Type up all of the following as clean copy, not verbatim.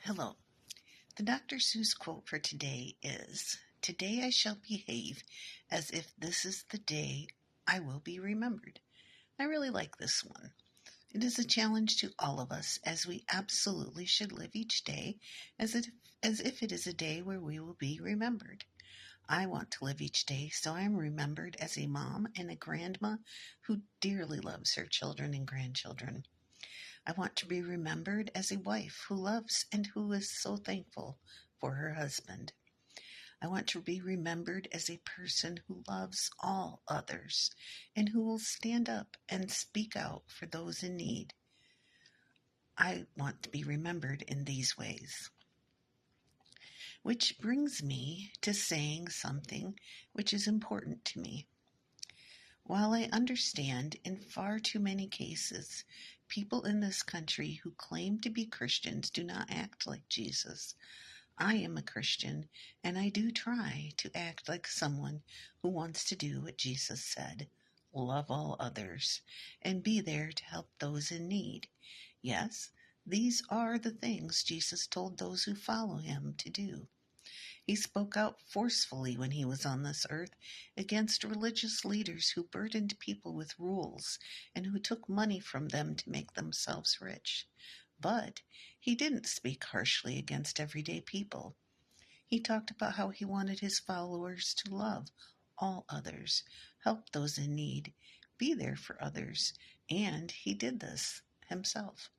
Hello. The Dr. Seuss quote for today is, "Today I shall behave as if this is the day I will be remembered." I really like this one. It is a challenge to all of us, as we absolutely should live each day as if it is a day where we will be remembered. I want to live each day so I am remembered as a mom and a grandma who dearly loves her children and grandchildren. I want to be remembered as a wife who loves and who is so thankful for her husband. I want to be remembered as a person who loves all others and who will stand up and speak out for those in need. I want to be remembered in these ways. Which brings me to saying something which is important to me. While I understand in far too many cases, people in this country who claim to be Christians do not act like Jesus, I am a Christian and I do try to act like someone who wants to do what Jesus said: love all others and be there to help those in need. Yes, these are the things Jesus told those who follow him to do. He spoke out forcefully when he was on this earth against religious leaders who burdened people with rules and who took money from them to make themselves rich. But he didn't speak harshly against everyday people. He talked about how he wanted his followers to love all others, help those in need, be there for others, and he did this himself.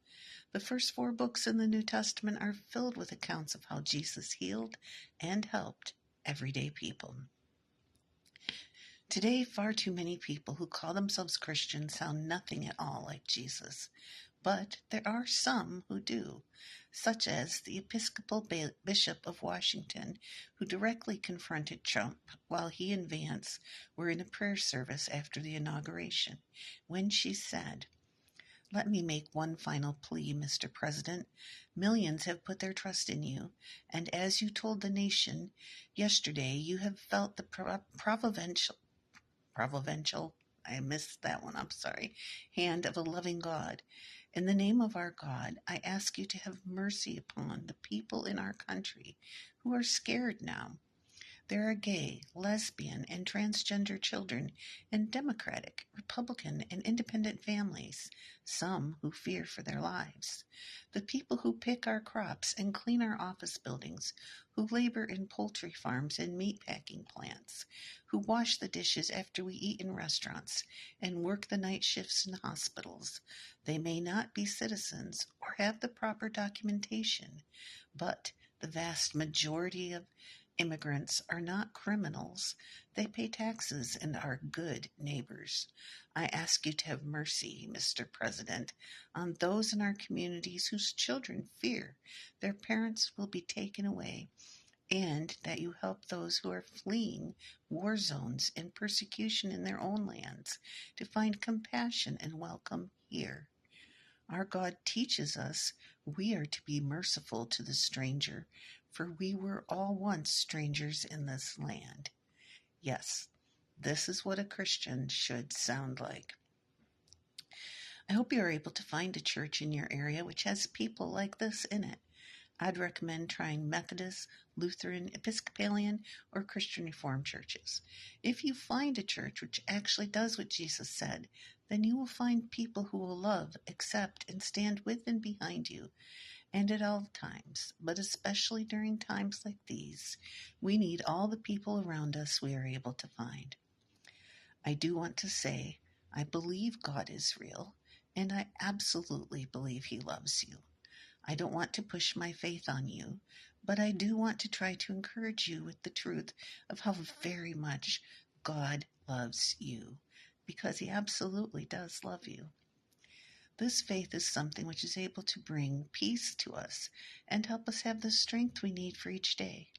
The first 4 books in the New Testament are filled with accounts of how Jesus healed and helped everyday people. Today, far too many people who call themselves Christians sound nothing at all like Jesus. But there are some who do, such as the Episcopal Bishop of Washington, who directly confronted Trump while he and Vance were in a prayer service after the inauguration, when she said, "Let me make one final plea, Mr. President. Millions have put their trust in you, and as you told the nation yesterday, you have felt the providential, I missed that one, I'm sorry, hand of a loving God. In the name of our God, I ask you to have mercy upon the people in our country who are scared now. There are gay, lesbian, and transgender children in Democratic, Republican, and independent families, some who fear for their lives. The people who pick our crops and clean our office buildings, who labor in poultry farms and meatpacking plants, who wash the dishes after we eat in restaurants and work the night shifts in hospitals. They may not be citizens or have the proper documentation, but the vast majority of immigrants are not criminals. They pay taxes and are good neighbors. I ask you to have mercy, Mr. President, on those in our communities whose children fear their parents will be taken away, and that you help those who are fleeing war zones and persecution in their own lands to find compassion and welcome here. Our God teaches us we are to be merciful to the stranger, for we were all once strangers in this land." Yes, this is what a Christian should sound like. I hope you are able to find a church in your area which has people like this in it. I'd recommend trying Methodist, Lutheran, Episcopalian, or Christian Reformed churches. If you find a church which actually does what Jesus said, then you will find people who will love, accept, and stand with and behind you. And at all times, but especially during times like these, we need all the people around us we are able to find. I do want to say, I believe God is real, and I absolutely believe He loves you. I don't want to push my faith on you, but I do want to try to encourage you with the truth of how very much God loves you, because He absolutely does love you. This faith is something which is able to bring peace to us and help us have the strength we need for each day.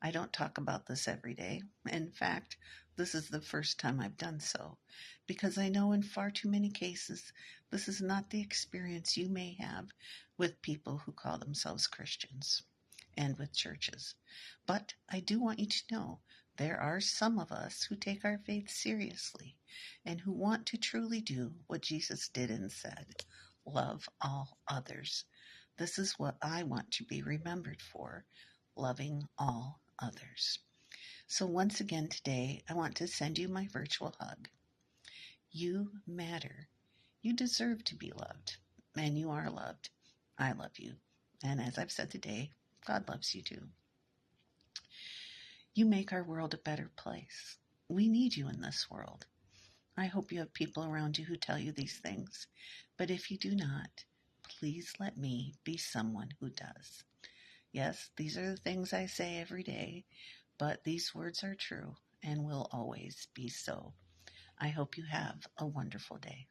I don't talk about this every day. In fact, this is the first time I've done so, because I know in far too many cases this is not the experience you may have with people who call themselves Christians and with churches. But I do want you to know there are some of us who take our faith seriously and who want to truly do what Jesus did and said: love all others. This is what I want to be remembered for, loving all others. So once again today, I want to send you my virtual hug. You matter. You deserve to be loved, and you are loved. I love you. And as I've said today, God loves you too. You make our world a better place. We need you in this world. I hope you have people around you who tell you these things. But if you do not, please let me be someone who does. Yes, these are the things I say every day, but these words are true and will always be so. I hope you have a wonderful day.